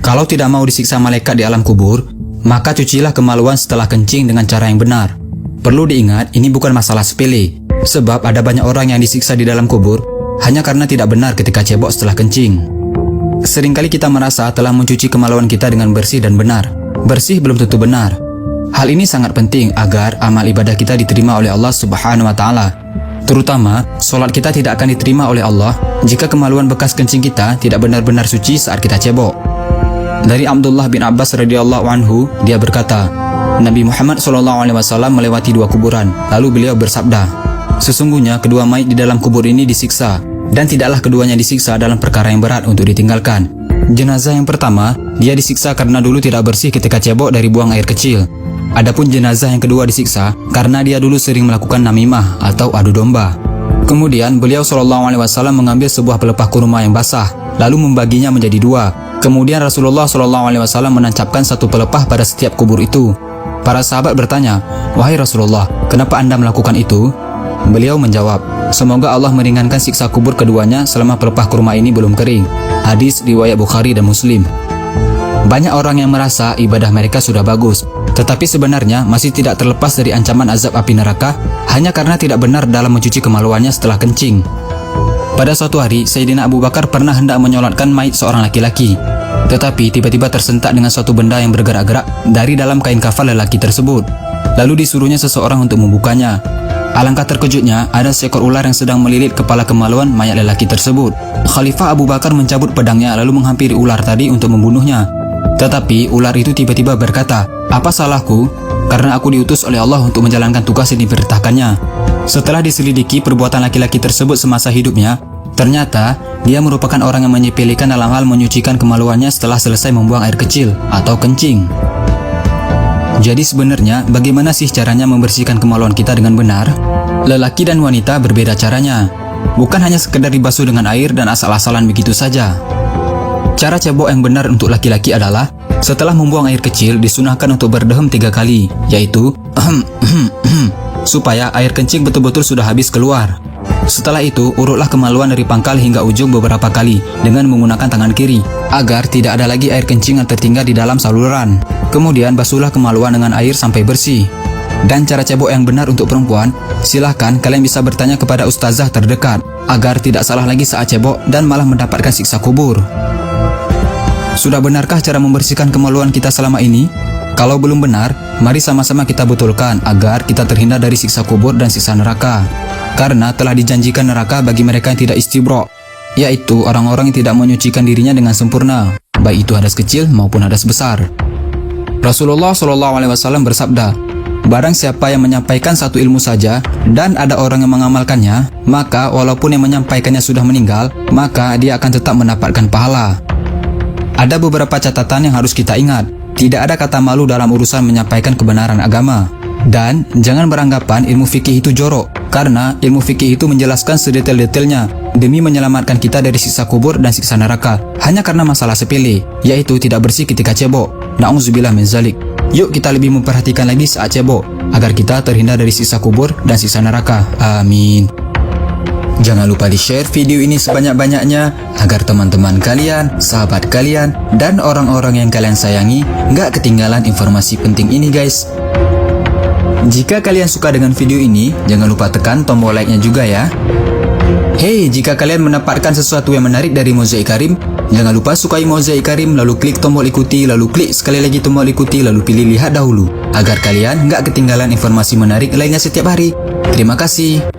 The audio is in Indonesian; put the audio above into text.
Kalau tidak mau disiksa malaikat di alam kubur, maka cucilah kemaluan setelah kencing dengan cara yang benar. Perlu diingat, ini bukan masalah sepele, sebab ada banyak orang yang disiksa di dalam kubur hanya karena tidak benar ketika cebok setelah kencing. Seringkali kita merasa telah mencuci kemaluan kita dengan bersih dan benar. Bersih belum tentu benar. Hal ini sangat penting agar amal ibadah kita diterima oleh Allah Subhanahu wa Ta'ala. Terutama, solat kita tidak akan diterima oleh Allah jika kemaluan bekas kencing kita tidak benar-benar suci saat kita cebok. Dari Abdullah bin Abbas radhiyallahu anhu, dia berkata, Nabi Muhammad SAW melewati dua kuburan, lalu beliau bersabda, sesungguhnya kedua mayit di dalam kubur ini disiksa, dan tidaklah keduanya disiksa dalam perkara yang berat untuk ditinggalkan. Jenazah yang pertama, dia disiksa karena dulu tidak bersih ketika cebok dari buang air kecil. Adapun jenazah yang kedua disiksa karena dia dulu sering melakukan namimah atau adu domba. Kemudian beliau SAW mengambil sebuah pelepah kurma yang basah, lalu membaginya menjadi dua. Kemudian Rasulullah SAW menancapkan satu pelepah pada setiap kubur itu. Para sahabat bertanya, wahai Rasulullah, kenapa Anda melakukan itu? Beliau menjawab, semoga Allah meringankan siksa kubur keduanya selama pelepah kurma ini belum kering. Hadis riwayat Bukhari dan Muslim. Banyak orang yang merasa ibadah mereka sudah bagus, tetapi sebenarnya masih tidak terlepas dari ancaman azab api neraka hanya karena tidak benar dalam mencuci kemaluannya setelah kencing. Pada suatu hari, Sayyidina Abu Bakar pernah hendak menyolatkan mayit seorang laki-laki, tetapi tiba-tiba tersentak dengan suatu benda yang bergerak-gerak dari dalam kain kafan lelaki tersebut. Lalu disuruhnya seseorang untuk membukanya. Alangkah terkejutnya, ada seekor ular yang sedang melilit kepala kemaluan mayat lelaki tersebut. Khalifah Abu Bakar mencabut pedangnya lalu menghampiri ular tadi untuk membunuhnya. Tetapi ular itu tiba-tiba berkata, apa salahku? Karena aku diutus oleh Allah untuk menjalankan tugas yang diperintahkannya. Setelah diselidiki perbuatan laki-laki tersebut semasa hidupnya, ternyata dia merupakan orang yang menyepelekan dalam hal menyucikan kemaluannya setelah selesai membuang air kecil atau kencing. Jadi sebenarnya bagaimana sih caranya membersihkan kemaluan kita dengan benar? Lelaki dan wanita berbeda caranya. Bukan hanya sekedar dibasuh dengan air dan asal-asalan begitu saja. Cara cebok yang benar untuk laki-laki adalah setelah membuang air kecil disunahkan untuk berdehem 3 kali, yaitu supaya air kencing betul-betul sudah habis keluar. Setelah itu, urutlah kemaluan dari pangkal hingga ujung beberapa kali dengan menggunakan tangan kiri, agar tidak ada lagi air kencing yang tertinggal di dalam saluran. Kemudian basuhlah kemaluan dengan air sampai bersih. Dan cara cebok yang benar untuk perempuan, silahkan kalian bisa bertanya kepada ustazah terdekat, agar tidak salah lagi saat cebok dan malah mendapatkan siksa kubur. Sudah benarkah cara membersihkan kemaluan kita selama ini? Kalau belum benar, mari sama-sama kita betulkan agar kita terhindar dari siksa kubur dan siksa neraka. Karena telah dijanjikan neraka bagi mereka yang tidak istibro, yaitu orang-orang yang tidak menyucikan dirinya dengan sempurna, baik itu hadas kecil maupun hadas besar. Rasulullah SAW bersabda, barang siapa yang menyampaikan satu ilmu saja dan ada orang yang mengamalkannya, maka walaupun yang menyampaikannya sudah meninggal, maka dia akan tetap mendapatkan pahala. Ada beberapa catatan yang harus kita ingat. Tidak ada kata malu dalam urusan menyampaikan kebenaran agama. Dan jangan beranggapan ilmu fikih itu jorok, karena ilmu fikih itu menjelaskan sedetail-detailnya demi menyelamatkan kita dari siksa kubur dan siksa neraka, hanya karena masalah sepele, yaitu tidak bersih ketika cebok. Na'udzubillah min zalik. Yuk kita lebih memperhatikan lagi saat cebok, agar kita terhindar dari siksa kubur dan siksa neraka. Amin. Jangan lupa di-share video ini sebanyak-banyaknya agar teman-teman kalian, sahabat kalian, dan orang-orang yang kalian sayangi nggak ketinggalan informasi penting ini guys. Jika kalian suka dengan video ini, jangan lupa tekan tombol like-nya juga ya. Hey, jika kalian mendapatkan sesuatu yang menarik dari Mozaik Karim, jangan lupa sukai Mozaik Karim, lalu klik tombol ikuti, lalu klik sekali lagi tombol ikuti, lalu pilih lihat dahulu, agar kalian nggak ketinggalan informasi menarik lainnya setiap hari. Terima kasih.